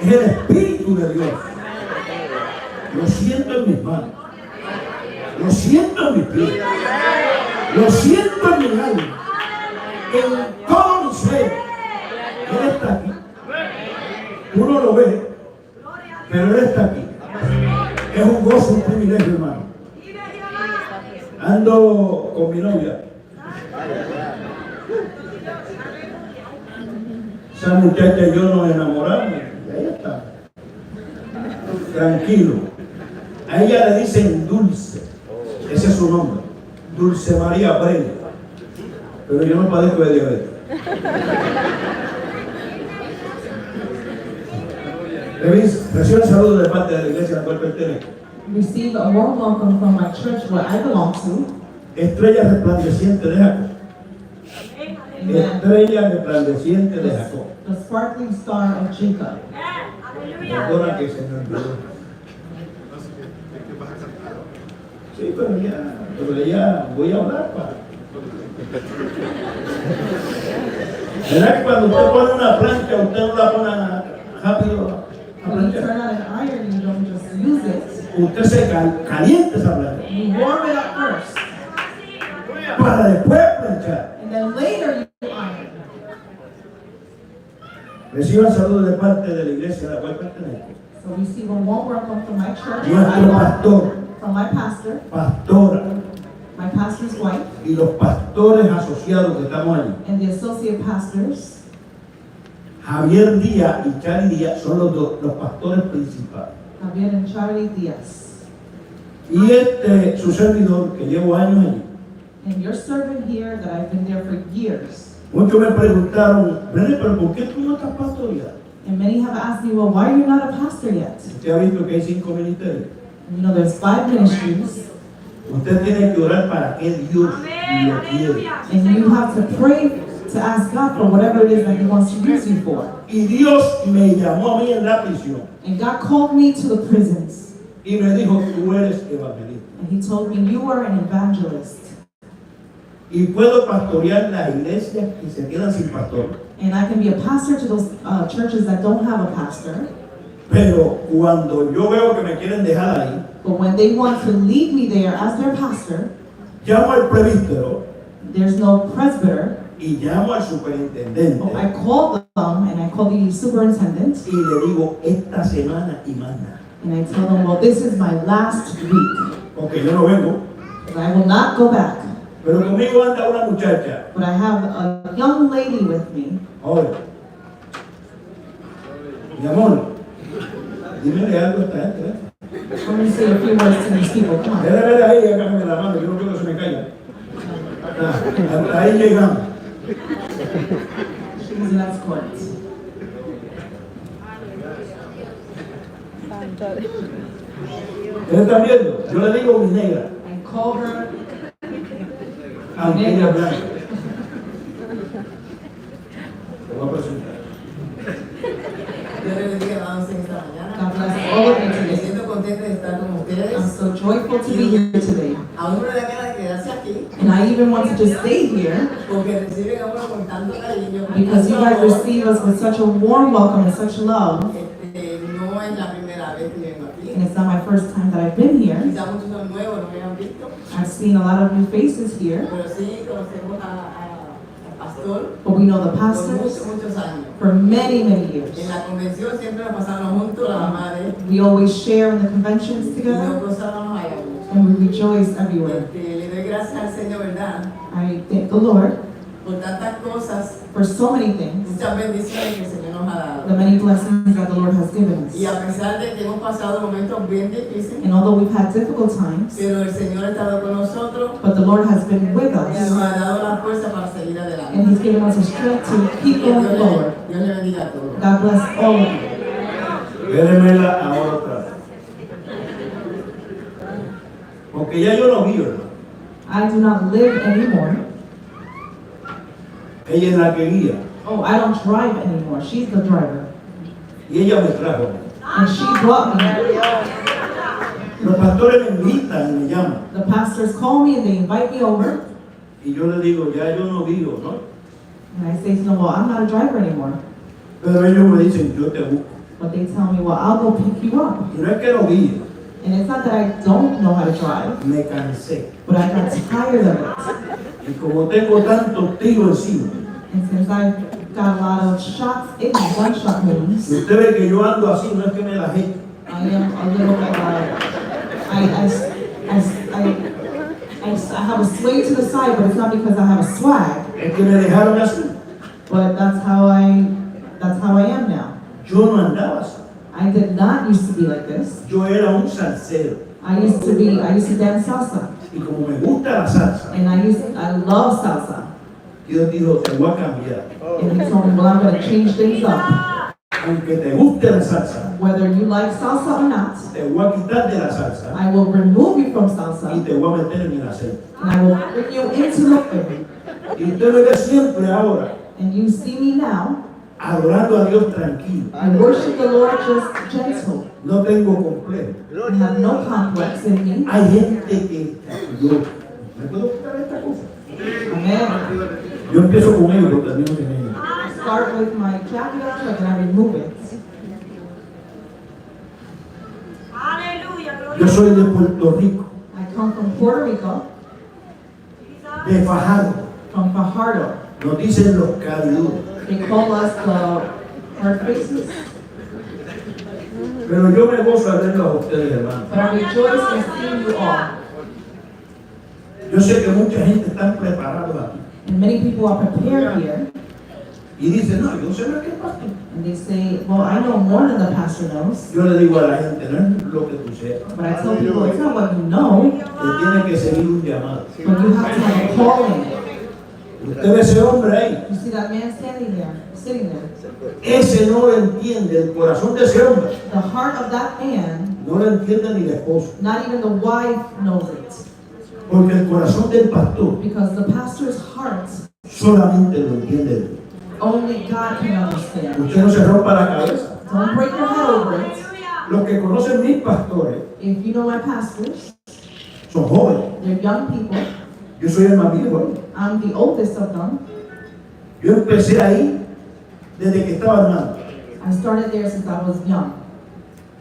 Es el Espíritu de Dios. Lo siento en mis manos. Lo siento en mis pies. Lo siento en mi alma. En todo mi ser. Él está aquí. Tú no lo ves, pero Él está aquí. Es un gozo, un privilegio, hermano. Ando con mi novia. Esa muchacha y yo nos enamoramos. Y ahí está. Tranquilo. A ella le dicen Dulce. Ese es su nombre. Dulce María Brenes. Pero yo no padezco de diabetes. Recibe saludo de parte de la iglesia a la cual pertenezco. Receive a warm welcome from my church where I belong to. Estrella resplandeciente de Jacob. Estrella resplandeciente de Jacob. The sparkling star of Jacob. Perdona que se me olvidó. Sí, pero ya voy a hablar para. ¿Verdad que cuando usted pone una plancha, usted no la pone rápido? When you turn on an iron, you don't just use it. Usted se calienta esa plancha. You warm it up first. Para después planchar. And then later you iron. Reciban saludos de parte de la iglesia a la cual pertenezco. So receive a warm welcome from my church. Nuestro pastor, From my pastor, pastora, my pastor's wife, y los pastores asociados que estamos allí. and the associate pastors. Javier Díaz y Charlie Díaz son los pastores principales. Javier and Charlie Diaz. Y su servidor, que llevo años allí. And your servant here that I've been there for years. Muchos me preguntaron, Brenes, pero ¿por qué tú no estás pastoreando? And many have asked me, well, why are you not a pastor yet? Usted ha visto que hay 5 ministerios. You know, there's 5 ministries. Usted tiene que orar para que Dios lo quiere. And you have to pray to ask God for whatever it is that He wants to use you for. Y Dios me llamó a mí en la prisión. And God called me to the prisons. Y me dijo, tú eres evangelista. And He told me, you are an evangelist. Y puedo pastorear las iglesias que se quedan sin pastor. And I can be a pastor to those churches that don't have a pastor. Pero cuando yo veo que me quieren dejar ahí, But when they want to leave me there as their pastor, llamo al presbítero there's no presbyter. y llamo al superintendente I call them and I call the superintendent y le digo, esta semana y más nada. and I tell them, well, this is my last week. Porque yo no vengo. And I will not go back. Pero conmigo anda una muchacha. But I have a young lady with me. Oye, mi amor, dímele algo a esta gente, ¿eh? Let me say a few words to these people. Come on. Déjame ver ahí, agárrame la mano, yo no quiero que se me caiga. Hasta ahí llegamos. She's an escort. ¿Ustedes están viendo? Yo le digo mi negra, I call her. aunque ella es blanca. Te voy a presentar. Dios les bendiga, hermanos, en esta mañana. God bless all of you Me today. siento contenta de estar con I'm ustedes. so joyful to be here today. A uno le da ganas de quedarse aquí And I even want to just stay here porque reciben a uno con tanto cariño. con because you tanto guys amor. receive us with such a warm welcome and such love. No es la primera vez que vengo aquí. And it's not my first time that I've been here. Quizá muchos son nuevos, no me han visto, I've seen a lot of new faces here, pero sí conocemos al pastor but we know the por pastors muchos años. for many, many En years. la convención siempre nos pasábamos juntos, la mamá de él, We always share in the conventions y nos together gozábamos allá mucho. and we rejoice everywhere. Le doy gracias al Señor, ¿verdad? I thank the Lord Por tantas cosas, for so many things, muchas bendiciones que el Señor nos ha dado. the many blessings that the Lord has given us. Y a pesar de que hemos pasado momentos bien difíciles, And although we've had difficult times, pero el Señor ha estado con nosotros but the Lord has been with y nos us ha dado la fuerza para seguir and adelante. He's given us the strength to keep Dios going le, forward. Dios le bendiga a todos. God bless all of you. Déjemela ahora otra vez. Porque ya yo lo vi, ¿verdad? I do not live anymore. Ella es la que guía. Oh, I don't drive anymore. She's the driver. Y ella me trajo. And she brought me. Los pastores me invitan y me llaman. The pastors call me and they invite me over. Y yo le digo, ya yo no vivo, ¿no? And I say to them, well, I'm not a driver anymore. Pero ellos me dicen, yo te busco. But they tell me, well, I'll go pick you up. Y no es que no guíe, And it's not that I don't know how to drive, me cansé. but I got tired of it. Y como tengo tantos tiros encima, And since I've got a lot of shots in me, gunshot wounds, y usted ve que yo ando así, no es que me la he. I am a little, I have a sway to the side, but it's not because I have a swag, Es que me dejaron así. but that's how I am now. Yo no andaba así. I did not used to be like this. Yo era un salsero. I used to dance salsa, Y como me gusta la salsa, and I love salsa. Dios dijo, te voy a cambiar. And he told me, well, I'm going to change things up. Aunque te guste la salsa, Whether you like salsa or not, te voy a quitar de la salsa I will remove you from y salsa, te voy a meter en el aceite. and I will bring you into the oil. Y usted me ve siempre ahora And you see me now, adorando a Dios tranquilo. I worship the Lord just gentle. No tengo complejo. I have no complex in me. Hay gente que yo me puedo quitar esta cosa. Amen. Yo empiezo con ellos, pero termino sin ellos. I start with my jacket and I remove it. Yo soy de Puerto Rico, I come from Puerto Rico, de Fajardo. from Fajardo. Nos dicen los cariduros. They call us the hard faces, Pero yo me gozo al verlos a ustedes, hermanos. but I rejoice in seeing you all. Yo sé que mucha gente está preparada aquí. And many people are prepared here, Y dicen, no, yo sé lo que es pastor. and they say, well, I know more than the pastor knows. Yo le digo a la gente, no es lo que tú sepas. But I tell people, it's not what you know, Te tiene que seguir un llamado. but you have to have a calling. Usted ve ese hombre ahí. You see that man standing there, sitting there. Ese no lo entiende, el corazón de ese hombre. The heart of that man, No lo entiende ni el esposo. not even the wife knows it. Porque el corazón del pastor Because the pastor's heart, solamente lo entiende Dios. only God can understand. Usted no se rompa la cabeza. Don't break your head over it. Los que conocen mis pastores If you know my pastors, son jóvenes. they're young people. Yo soy el más viejo ahí. I'm the oldest of them. Yo empecé ahí desde que estaba hermano. I started there since I was young.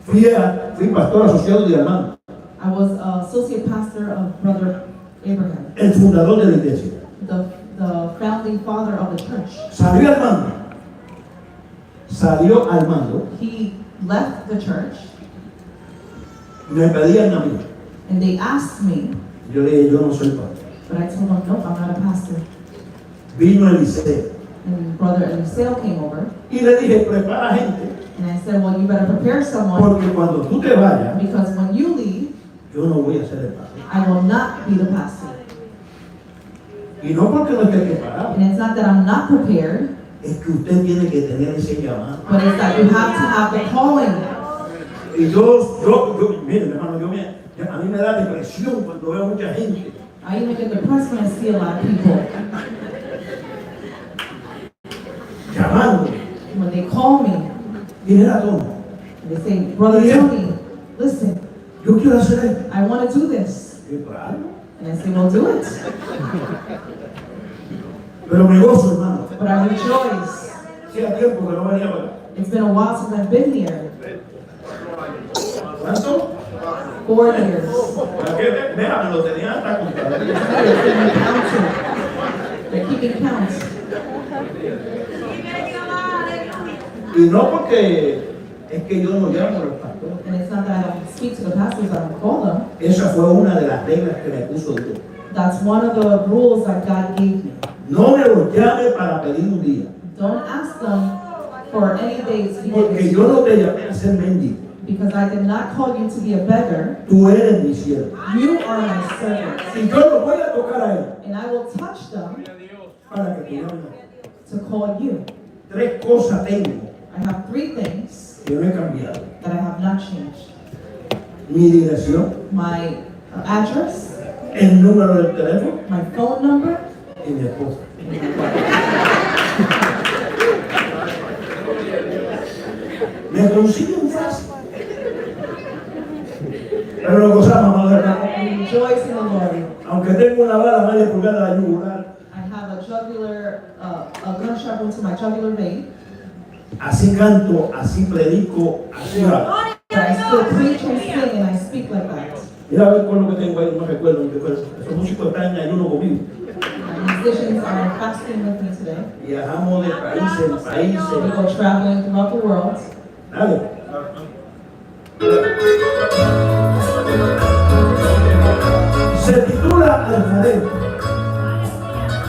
Fui pastor asociado de hermano, I was associate pastor of Brother Abraham, el fundador de la iglesia. the founding father of the church. Salió al mando. Salió al mando. He left the church, Me pedían a mí. and they asked me, Yo le dije, yo no soy pastor. but I told them, nope, I'm not a pastor. Vino Eliseo. And Brother Eliseo came over, Y le dije, prepara gente. and I said, well, you better prepare someone, Porque cuando tú te vayas, because when you leave, yo no voy a ser el pastor. I will not be the pastor. Y no porque no esté preparado. And it's not that I'm not prepared, Es que usted tiene que tener ese llamado. but it's that you have to have the calling. Y miren hermano, a mí me da depresión cuando veo mucha gente I even get depressed when I see a lot of people. llamando. When they call me, Y era todo. they say, Brother Tony, listen, Yo quiero hacer esto. I want to do this. Y por algo. And I say, well, do it. Pero me gozo, hermano. But I rejoice. Hacía tiempo que no venía para acá. It's been a while since I've been here. ¿Cuánto? 4 years. Mira, me lo tenía hasta contado. They're keeping count. Y no porque es que yo no llamo a los pastores. And it's not that I don't speak to the pastors, I don't call them. Esa fue una de las reglas que me puso Dios. That's one of the rules that God gave me. No me los llame para pedir un día. Don't ask them for any days Porque yo no te llamé a ser mendigo. because I did not call you to be a beggar. Tú eres mi siervo. You are my servant. Y yo no voy a tocar a él And I will touch them para que te llamen. to call you. 3 cosas tengo I have 3 things que no he cambiado. that I have not changed. Mi dirección, My address, el número del teléfono my phone number, y mi esposa. and my wife. Me consiguen fácil. Pero lo gozamos, amado hermano. I rejoice in the Lord. Aunque tengo una bala media pulgada de yugular, I have a jugular, a gunshot wound to my jugular vein. así canto, así predico, así hablo. But I still preach and sing and I speak like that. Mira a ver con lo que tengo ahí, no me recuerdo. Esos músicos están en ayuno conmigo. Musicians are fasting with me today. Viajamos de país en país. We go traveling throughout the world. Dale. Se titula Alfarero.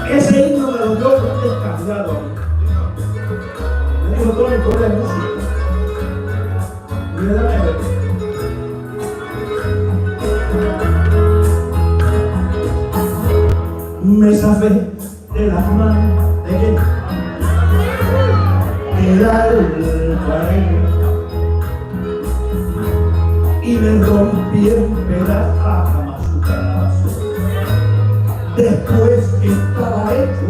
Ese himno me lo dio un descargado. Me dijo todo el poder de música. Mira, dame a ver. Me zafé de las manos de quien era el alfarero y me rompí en pedazos su brazo. Después que estaba hecho,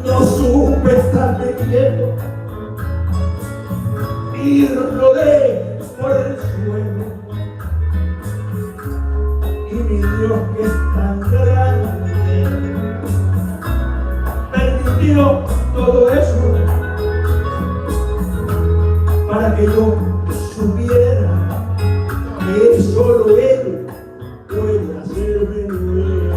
no supe estarme quieto y rodé por el suelo. Y mi Dios, que es tan grande, permitió todo eso para que yo supiera que solo Él puede hacerme nuevo.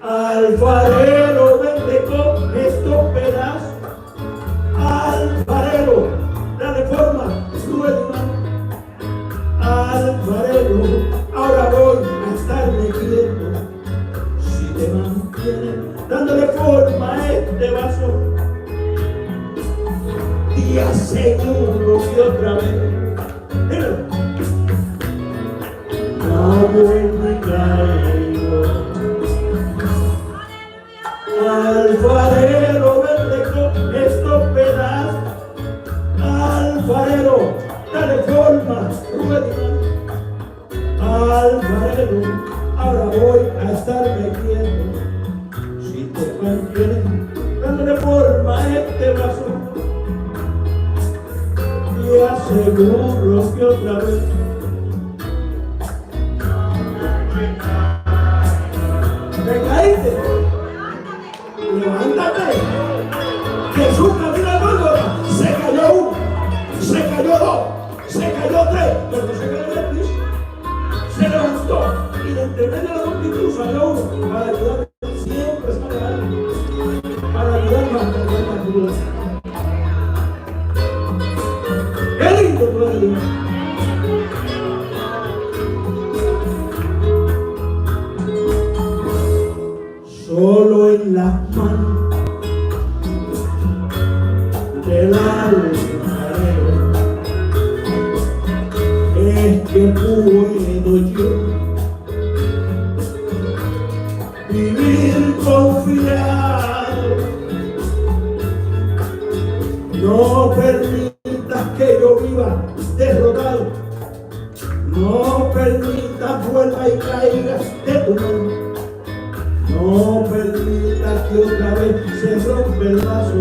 Alfarero, vente con estos pedazos. Alfarero, dale forma, rueda. Alfarero, ahora voy a estarme quieto. Si te mantienes dándole forma a este vaso, y aseguro que otra vez, no vuelvo y caigo. Alfarero, vente con estos pedazos. Alfarero, dale forma, rueda. Alfarero, ahora voy a estarme quieto. Si te mantienes dándole forma a este vaso, y aseguro que otra vez te caíste. Levántate. Jesús camina al Gólgota. Se cayó uno, se cayó dos, se cayó tres, pero no se cayó en el piso. Se levantó y de entre medio de la multitud salió uno para ayudar. Siempre sale alguien para ayudarnos a entender la cruz. ¡Qué lindo poder Dios! Solo en las manos del alfarero es que puedo yo vivir confiado. No permitas que yo viva derrotado. No permitas vuelva y caiga de tu mano. No permitas que otra vez se rompa el vaso.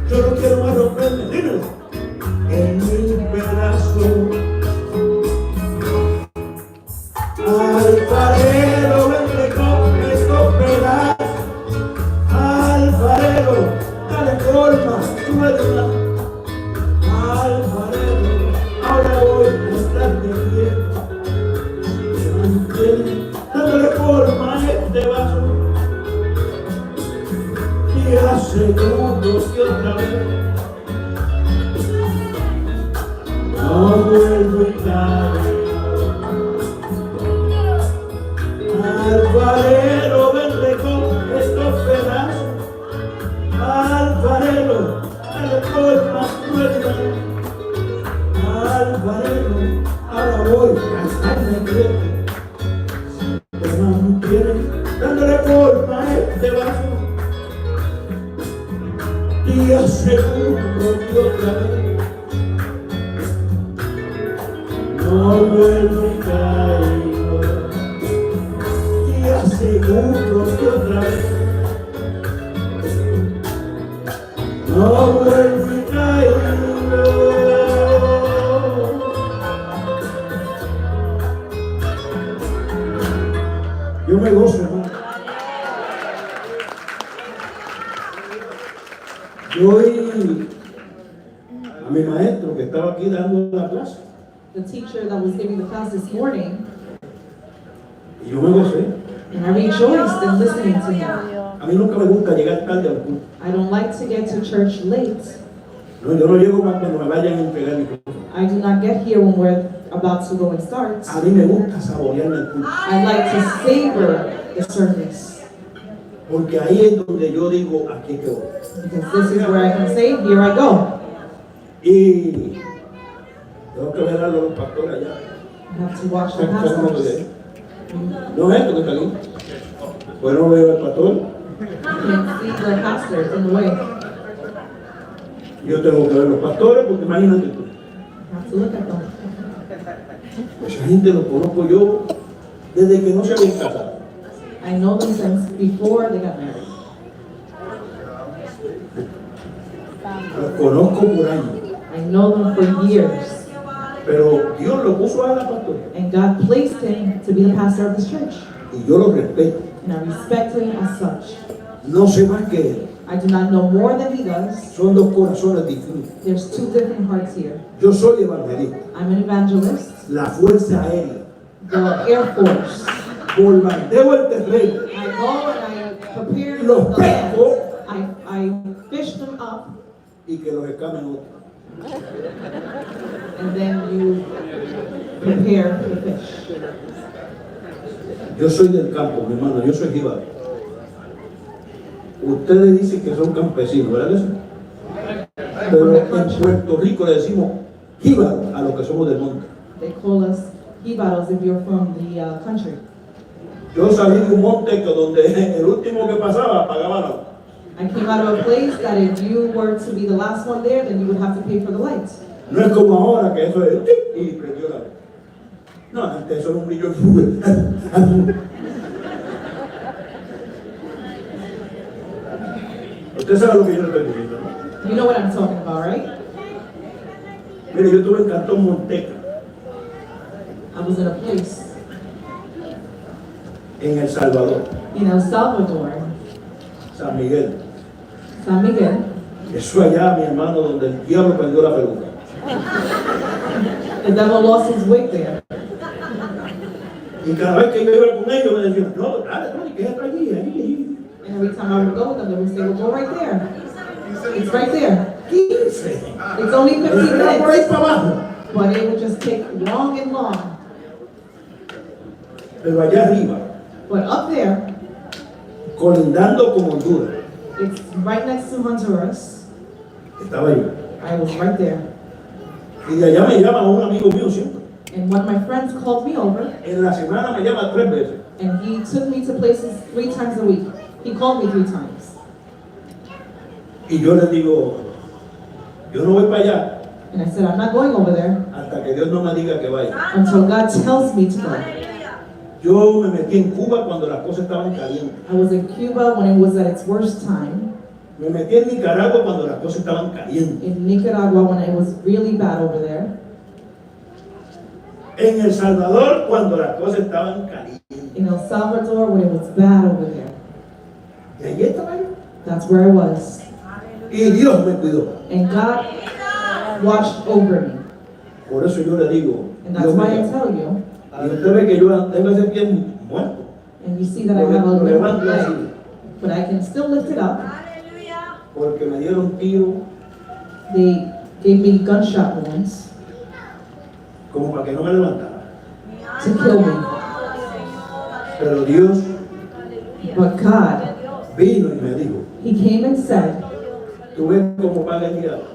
Yo no quiero más romperme, dímelo, en mi pedazo. Alfarero, vente con estos pedazos. Alfarero, dale forma, suelta. Alfarero, ahora voy a estarme quieto. Si te mantienes dándole forma a este vaso, y aseguro que otra vez no vuelvo y caigo. Alfarero, vente con estos pedazos. Alfarero, dale forma, suelta. Alfarero, ahora voy a estarme quieto. Si te mantienes dándole forma a este vaso, y aseguro que otra vez no vuelvo y caigo. Y aseguro que otra vez no vuelvo y caigo. Yo me gozo, hermano. Yo oí a mi maestro que estaba aquí dando la clase The teacher that was giving the class this morning, y yo me gocé. and I rejoiced in listening to him. A mí nunca me gusta llegar tarde al culto. I don't like to get to church late. No, yo no llego más cuando me vayan a entregar mi cosa. I do not get here when we're about to go and start. A mí me gusta saborearme el culto. I like to savor the service, Porque ahí es donde yo digo, aquí es que voy. because this is where I can say, here I go. Y tengo que ver a los pastores allá. I have to watch the ¿Cómo me pastors. ve? No es esto que está aquí. Bueno, veo al pastor. I can see the pastors in the way. Yo tengo que ver los pastores porque imagínate tú. I have to look at them. Esa gente lo conozco yo desde que no se habían casado. I know them since before they got married. Los conozco por años. I know them for years. Pero Dios lo puso a la pastora. And God placed him to be the pastor of this church. Y yo lo respeto. And I respect him as such. No sé más que él. I do not know more than he does. Son dos corazones distintos. There's two different hearts here. Yo soy evangelista. I'm an evangelist, La Fuerza Aérea. the Air Force. Bombardeo el terreno. I go and I prepare Los the land. pesco. I fish them up, Y que los escamen otros. and then you prepare the fish. Yo soy del campo, mi hermano. Yo soy jíbaro. Ustedes dicen que son campesinos, ¿verdad que sí? Pero en Puerto Rico le decimos jíbaro a los que somos del monte. They call us jibaros if you're from the country. Yo salí de un monte que donde el último que pasaba pagaba la. I came out of a place that if you were to be the last one there, then you would have to pay for the lights. No es como ahora que eso es tic, y prendió la luz. No, antes eso era un brillo azul. Usted sabe lo que yo le estoy diciendo, ¿no? You know what I'm talking about, right? Mire, yo estuve en Cantón Monteca, I was in a place en El Salvador, in El Salvador, San Miguel. San Miguel. Eso allá, mi hermano, donde el diablo perdió la peluca. The devil lost his wig there. Y cada vez que yo iba con ellos me decían, no, dale, Tony, que es allí. And every time I would go with them, they would say, well, go right there. It's right there. 15. It's only 15 Era por ahí minutes. para abajo. But it would just take long and long. Pero allá arriba, But up there, colindando con Honduras, it's right next to Honduras. estaba yo. I was right there. Y de allá me llama un amigo mío siempre. And one of my friends called me over, En la semana me llama 3 veces. and he took me to places 3 times a week. He called me 3 times. Y yo le digo, yo no voy para allá And I said, I'm not going over there hasta que Dios no me diga que vaya. until God tells me to go. Yo me metí en Cuba cuando las cosas estaban calientes. I was in Cuba when it was at its worst time. Me metí en Nicaragua cuando las cosas estaban calientes. In Nicaragua when it was really bad over there. En El Salvador cuando las cosas estaban calientes. In El Salvador when it was bad over there. Y allí estaba yo. That's where I was. Y Dios me cuidó. And God watched over me. Por eso yo le digo, And that's Dios why I me tell you, y usted ve que yo tengo ese pie muerto. and you see that I have a Lo limp levanto leg, así, but I can still lift it up. porque me dieron tiro They gave me gunshot wounds como para que no me levantara. to kill me. Pero Dios But God, vino y me dijo, He came and said, tú ves cómo paga el diablo.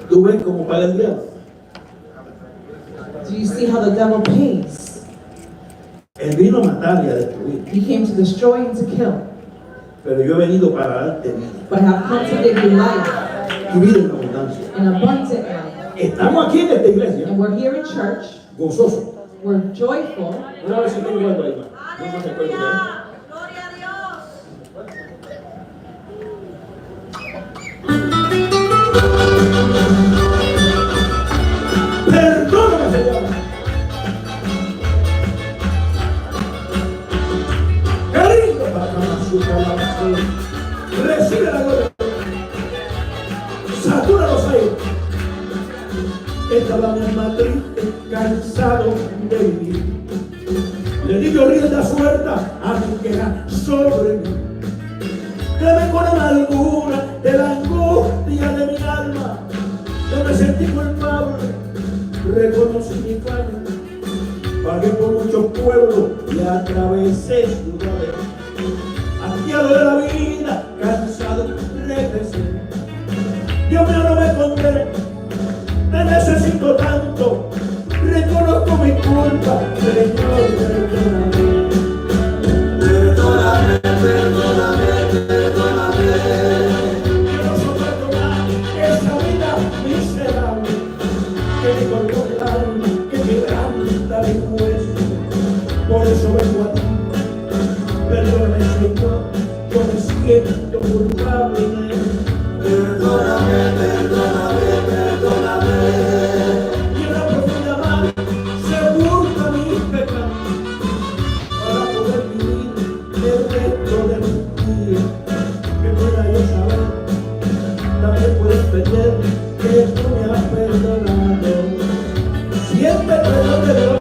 Tú ves cómo paga el diablo. do you see how the devil pays? Él vino a matar y a destruir. He came to destroy and to kill. Pero yo he venido para darte vida. But I have come to give you life, Y vida en abundancia. an abundant life. Estamos aquí en esta iglesia, And we're here in church, gozosos. we're joyful. Una vez tengo algo ahí, no me recuerdo bien. Gloria a Dios. Perdóname, Señor. Qué lindo para que me asusta la oración. Recibe la gloria. sobre mí. Créeme con la amargura de la angustia de mi alma. Yo me sentí culpable, reconocí mi falla. Pagué por muchos pueblos y atravesé ciudades. Hastiado de la vida, cansado, regresé. Dios mío, no me condenes, te necesito tanto. Reconozco mi culpa, Señor, perdóname. Perdóname, perdóname, perdóname. Yo no soporto más esa vida miserable que me cortó el alma, que quebranta mi hueso. Por eso vengo a ti. Perdóname, Señor, yo me siento culpable. Perdóname, perdóname, perdóname. Y en la profunda mar se burla mis pecados para poder vivir el resto de mis días. Que pueda yo saber, también puedes perder que tú me has perdonado. Siente el perdón de Dios.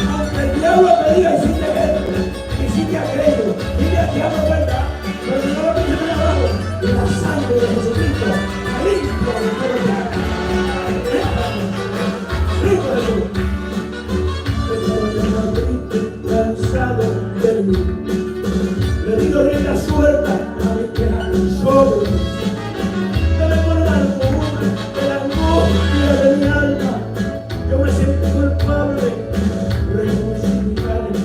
Aunque el diablo te diga hiciste esto, hiciste aquello, dile al diablo verdad, pero si no lo dice muy abajo, y la sangre de Jesucristo limpia de todo pecado. Limpia de todo. Estaba triste, cansado de mí. Le digo rienda suelta a mi queja sobre mí. Dame por la angustia de mi alma. Yo me siento culpable. Reconocí mi carne.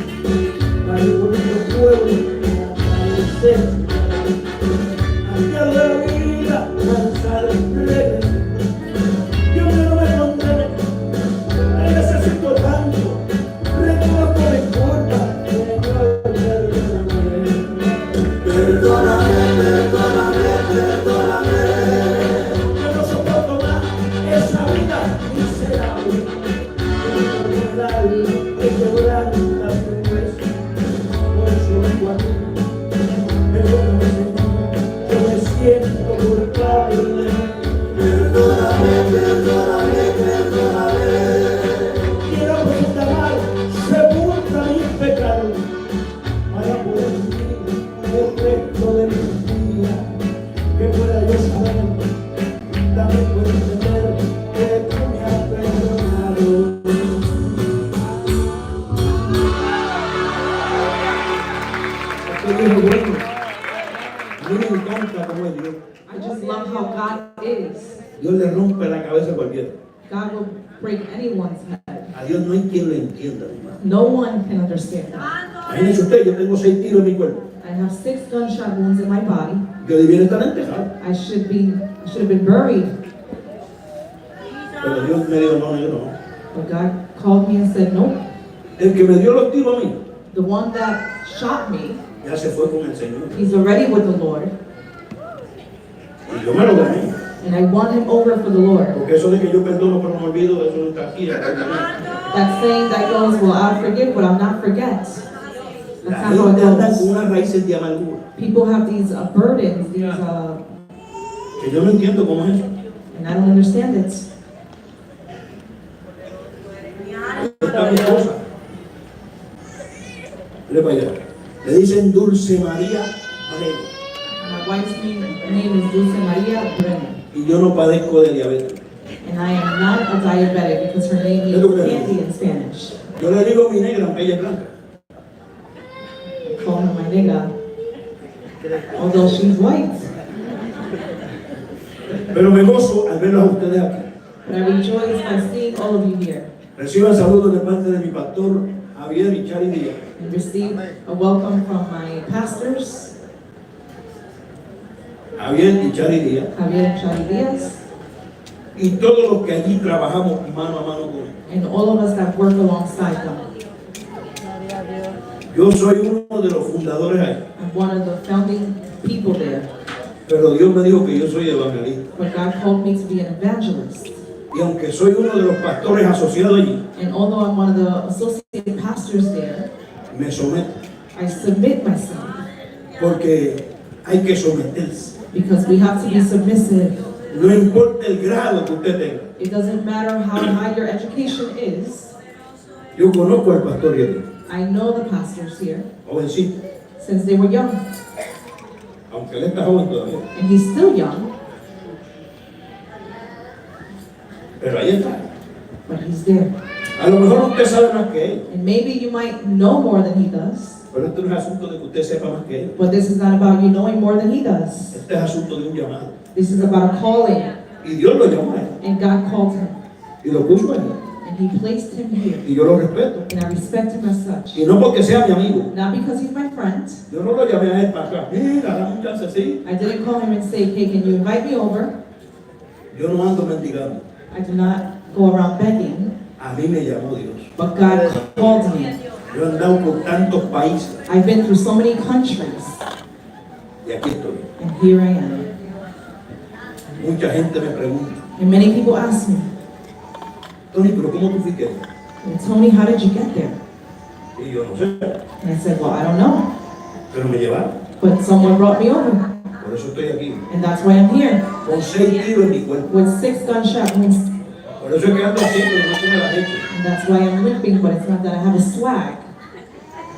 Pagué por muchos pueblos. Atravesé. Hastiado de la vida, cansado, regresé. Dios mío, no me condene. Te necesito tanto. Reconozco mi culpa. Señor, perdóname. Perdóname, perdóname, perdóname. Yo no soporto más esa vida miserable. Que quebranta mi hueso. Por eso vengo a ti. Perdóname, Señor, yo me siento culpable. Perdóname, perdóname, perdóname. Quiero perdónar, sepulta mis pecados para poder vivir el resto de mis días. Que pueda yo saber, también puedo entender que tú me has perdonado. Este Dios es bueno. A mí me encanta cómo es Dios. I just love how God is. Dios le rompe la cabeza a cualquiera. God will break anyone's head. A Dios no hay quien lo entienda, hermano. No one can understand that. Imagínese usted, yo tengo 6 tiros en mi cuerpo. I have 6 gunshot wounds in my body. Yo debiera estar enterrado. I should have been buried. Pero Dios me dijo, no, yo no. But God called me and said, nope. El que me dio los tiros a mí, The one that shot me, ya se fue con el Señor. he's already with the Lord. Y yo me lo gané. And I won him over for the Lord. Porque eso de que yo perdono pero no olvido, eso no está aquí. That saying that goes, well, I'll forgive, but I'll not forget. La That's not how it gente anda con goes. unas raíces de amargura. People have these burdens, Que yo no entiendo cómo es eso. and I don't understand it. Está mi esposa. Mire para allá. Le dicen Dulce María Brenes. My wife's name is Dulce Maria Brenes. Y yo no padezco de diabetes. And I am not a diabetic because her name means candy in Spanish. Yo le digo mi negra, aunque ella es blanca. I call her my nigga, although she's white. Pero me gozo al verlos a ustedes aquí. But I rejoice by seeing all of you here Reciban saludos de parte de mi pastor Javier y Chari Díaz. and receive a welcome from my pastors, Javier y Chari Díaz. Javier and Shadi Diaz, Y todos los que allí trabajamos mano a mano con él. and all of us that work alongside them. Yo soy uno de los fundadores ahí. I'm one of the founding people there. Pero Dios me dijo que yo soy evangelista. But God called me to be an evangelist. Y aunque soy uno de los pastores asociados allí, And although I'm one of the associate pastors there, me someto. I submit myself Porque hay que someterse. because we have to be submissive. No importa el grado que usted tenga. It doesn't matter how high your education is. Yo conozco al pastor y a ti, I know the pastors here. jovencito. since they were young. Aunque él está joven todavía. And he's still young, Pero ahí está. but he's there. A lo mejor usted sabe más que él. And maybe you might know more than he does, Pero esto no es asunto de que usted sepa más que él. but this is not about you knowing more than he does. Este es asunto de un llamado. This is about a calling, Y Dios lo llamó a él. and God called him, Y lo puso a él. and he placed him here. Y yo lo respeto. And I respect him as such. Y no porque sea mi amigo. Not because he's my friend. Yo no lo llamé a él para acá. Mira, dame un chance así. I didn't call him and say, hey, can you invite me over? Yo no ando mendigando. I do not go around begging, A mí me llamó Dios. but God called me. Yo he andado por tantos países. I've been through so many countries, Y aquí estoy. and here I am. Mucha gente me pregunta, And many people ask me, Tony, pero ¿cómo tú fuiste? well, Tony, how did you get there? Y yo no sé, And I said, well, I don't know, pero me llevaron. but someone brought me over, Por eso estoy aquí. and that's why I'm here, Con 6 tiros en mi cuerpo. with 6 gunshot wounds, Por eso es que ando así, pero no se me la he hecho. and that's why I'm limping, but it's not that I have a swag,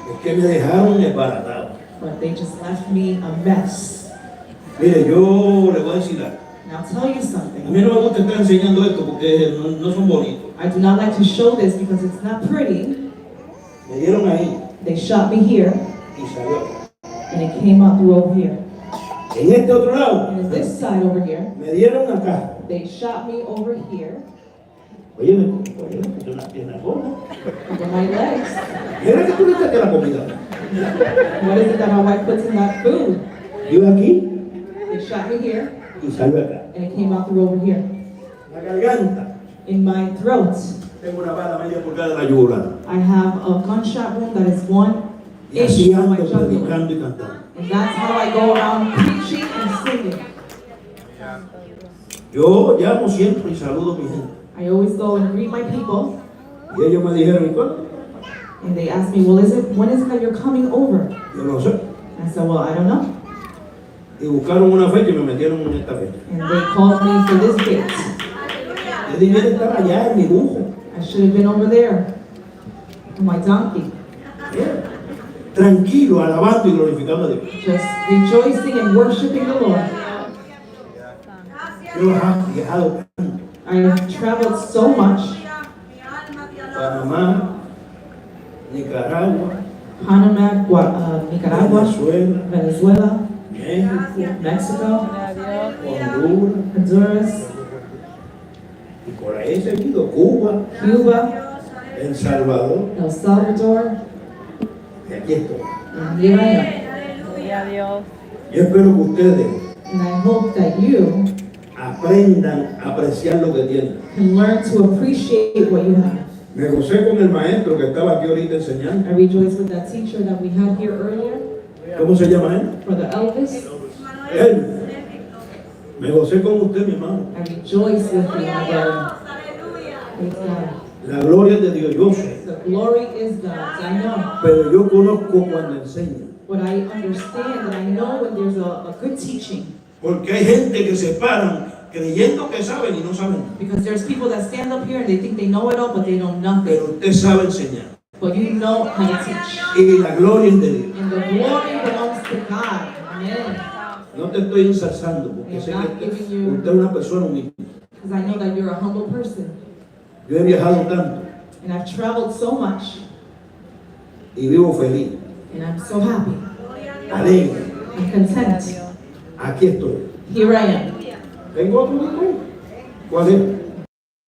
Es que me dejaron desbaratado. but they just left me a mess. Mire, yo le voy a decir algo. And I'll tell you A something, mí no me gusta estar enseñando esto porque no son bonitos. I do not like to show this because it's not pretty. Me dieron ahí They shot me here, y salió acá. and it came out through over here. En este otro lado, And this side over here, me dieron acá. they shot me over here, Oye, me puse una pierna gorda. over my legs. Mira que tú le estás la comida. What is it that my wife puts in that food? Yo aquí They shot me here, y salió acá. and it came out through over here. La garganta. In my throat, Tengo una bala media pulgada de la yugular. I have a gunshot wound that is 1 Y inch así from my ando jugular. predicando y cantando. And that's how I go around preaching and singing. Yo llamo siempre y saludo a mi gente. I always go and greet my people, Y ellos me dijeron, ¿y cuándo? and they ask me, well, when is it that you're coming over? Yo no sé. I said, well, I don't know. Y buscaron una fecha y me metieron en esta fecha. And they called me for this date. Yo debía de estar allá en mi bujo. I should have been over there on my donkey, Tranquilo, alabando y glorificando a Dios. just rejoicing and worshiping the Lord. Yo he viajado tanto. I have traveled so much, Panamá, Nicaragua, Panama, Nicaragua, Venezuela, Venezuela, México, Mexico, Honduras, Honduras, y por ahí he seguido Cuba, Cuba, El Salvador, El Salvador, y aquí estoy. and here I am. Gloria a Dios. Yo espero que ustedes And I hope that you aprendan a apreciar lo que tienen. can learn to appreciate what you have. Me gocé con el maestro que estaba aquí ahorita enseñando. I rejoice with that teacher that we had here earlier, ¿Cómo se llama él? Brother Elvis. Él. Me gocé con usted, mi hermano. I rejoice with you, my brother. Aleluya. Praise God. La gloria es de Dios, yo sé. The glory is God's, I know. Pero yo conozco cuando enseña. But I understand and I know when there's a good teaching. Porque hay gente que se paran creyendo que saben y no saben. Because there's people that stand up here and they think they know it all, but they know nothing. Pero usted sabe enseñar. But you know how to teach. Y la gloria es de Dios. And the glory belongs to God. Amen. No te estoy ensalzando porque sé que usted es una persona humilde. Because I know that you're a humble person. Yo he viajado tanto And I've traveled so much. y vivo feliz, And I'm so happy. alegre. I'm content. Aquí estoy. Here I am. ¿Tengo otro disco? ¿Cuál es?